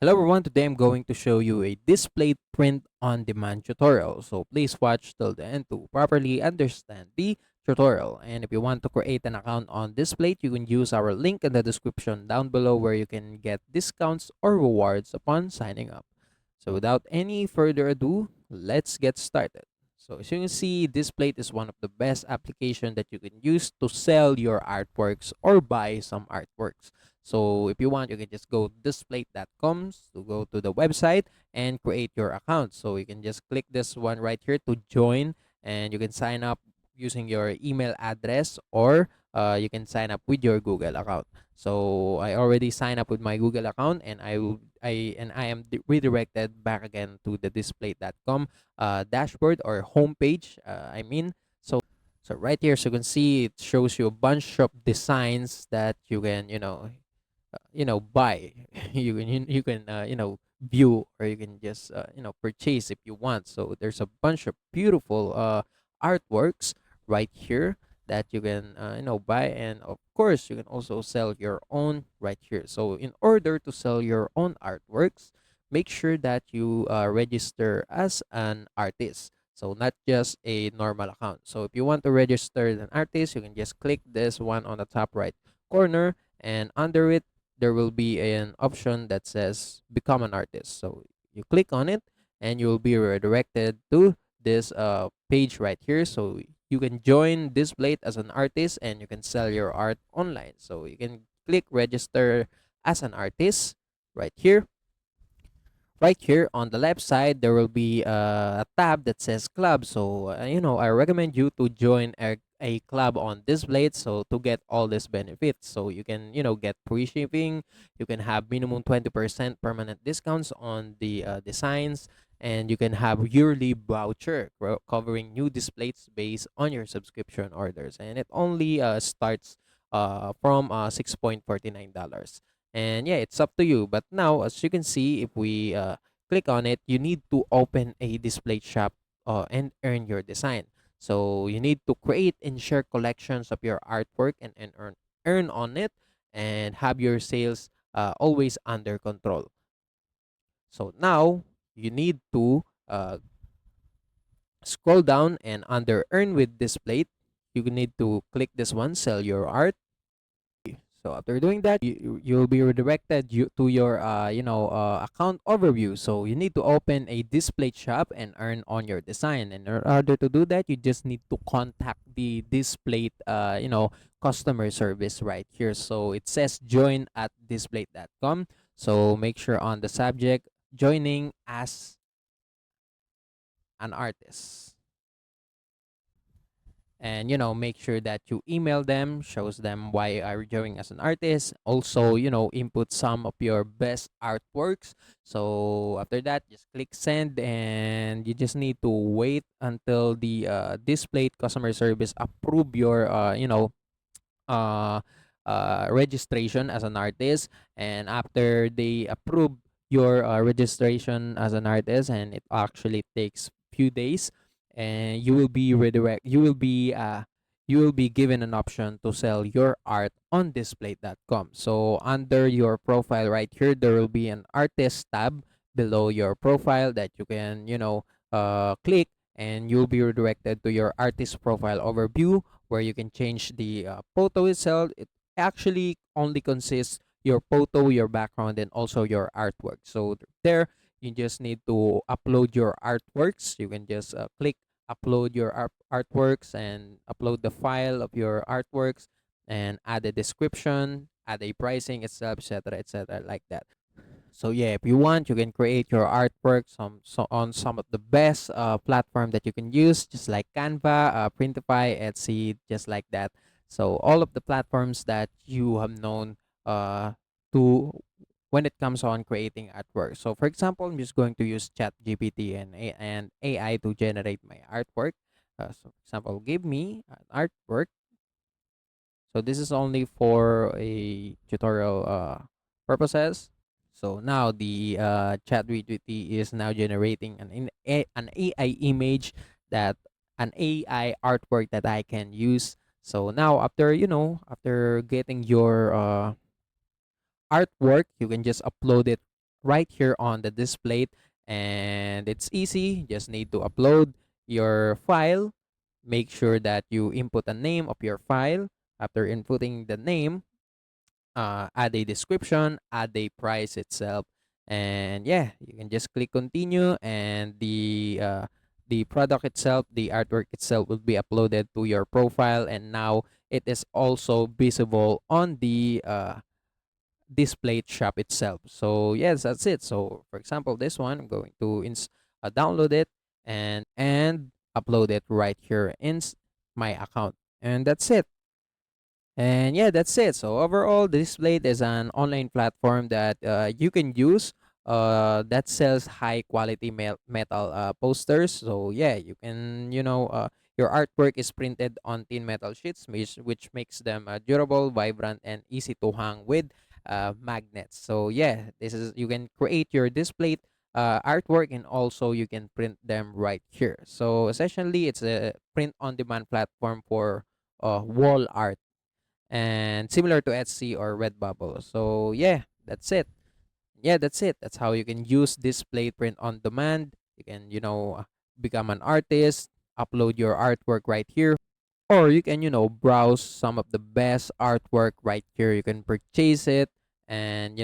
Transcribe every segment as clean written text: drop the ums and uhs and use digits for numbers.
Hello everyone, today I'm going to show you a display print on demand tutorial. So please watch till the end to properly understand the tutorial. And if you want to create an account on Displate, you can use our link in the description down below where you can get discounts or rewards upon signing up. So without any further ado, let's get started. So as you can see, Displate is one of the best application that you can use to sell your artworks or buy some artworks. So if you want, you can just go displate.com to go to the website and create your account. So you can just click this one right here to join, and you can sign up using your email address, or you can sign up with your Google account. So I already signed up with my Google account, and I am redirected back again to the display.com dashboard or homepage. So right here, so you can see it shows you a bunch of designs that you can buy. You can view, or you can just purchase if you want. So there's a bunch of beautiful artworks right here that you can buy, and of course you can also sell your own right here. So in order to sell your own artworks, make sure that you register as an artist, so not just a normal account. So if you want to register as an artist, you can just click this one on the top right corner, and under it there will be an option that says become an artist. So you click on it, and you will be redirected to this page right here. So you can join this plate as an artist, and you can sell your art online. So you can click register as an artist right here. Right here on the left side, there will be a tab that says club. So I recommend you to join a club on this blade, so to get all these benefits. So you can get free shipping, you can have minimum 20% permanent discounts on the designs, and you can have yearly voucher covering new displays based on your subscription orders, and it only starts from $6.49. And yeah, it's up to you. But now, as you can see, if we click on it, you need to open a display shop and earn your design. So you need to create and share collections of your artwork, and earn on it, and have your sales always under control. So now you need to scroll down, and under earn with Displate, you need to click this one, sell your art. So after doing that, you'll be redirected to your account overview. So you need to open a display shop and earn on your design. And in order to do that, you just need to contact the display customer service right here. So it says join at display.com. So make sure on the subject, joining as an artist, and make sure that you email them, shows them why are you joining as an artist. Also, input some of your best artworks. So after that, just click send, and you just need to wait until the display customer service approve your uh, registration as an artist. And after they approve your registration as an artist, and it actually takes few days, and you will be given an option to sell your art on display.com. So under your profile right here, there will be an artist tab below your profile that you can click, and you'll be redirected to your artist profile overview, where you can change the photo itself. It actually only consists your photo, your background, and also your artwork. So there, you just need to upload your artworks. You can just click upload your artworks, and upload the file of your artworks, and add a description, add a pricing itself, etc., like that. So yeah, if you want, you can create your artwork on some of the best platform that you can use, just like Canva, Printify, Etsy, just like that. So all of the platforms that you have known to when it comes on creating artwork. So for example, I'm just going to use Chat GPT and AI to generate my artwork. So for example, give me an artwork. So this is only for a tutorial purposes. So now the chat GPT is now generating an AI image, that an AI artwork that I can use. So now after after getting your artwork, you can just upload it right here on the display. And it's easy, just need to upload your file. Make sure that you input the name of your file. After inputting the name, add a description, add a price itself, and yeah, you can just click continue, and the product itself, the artwork itself, will be uploaded to your profile, and now it is also visible on the display shop itself. So yes, that's it. So for example, this one, I'm going to download it and upload it right here in my account, and that's it. And yeah, that's it. So overall, Displate is an online platform that you can use that sells high quality metal posters. So yeah, you can, your artwork is printed on thin metal sheets, which makes them durable, vibrant, and easy to hang with magnets. So yeah, this is, you can create your Displate artwork, and also you can print them right here. So essentially, it's a print on demand platform for wall art, and similar to Etsy or Redbubble. So yeah, that's it. Yeah, that's it. That's how you can use Display Print on Demand. You can, become an artist, upload your artwork right here, or you can, browse some of the best artwork right here. You can purchase it and,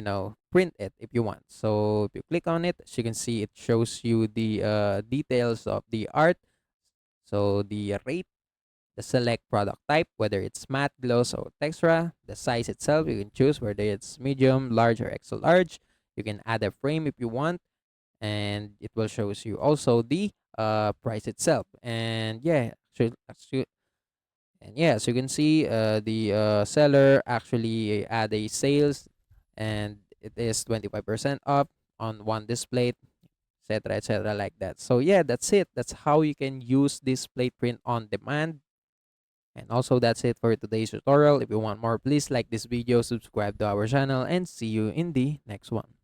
print it if you want. So if you click on it, as you can see, it shows you the details of the art. So the rate, the select product type, whether it's matte, gloss, or textura, the size itself, you can choose whether it's medium, large, or extra large. You can add a frame if you want, and it will shows you also the price itself. And yeah, as you can see, the seller actually add a sales, and it is 25% off on one display, etc., etc., like that. So yeah, that's it. That's how you can use Display Print on Demand. And also, that's it for today's tutorial. If you want more, please like this video, subscribe to our channel, and see you in the next one.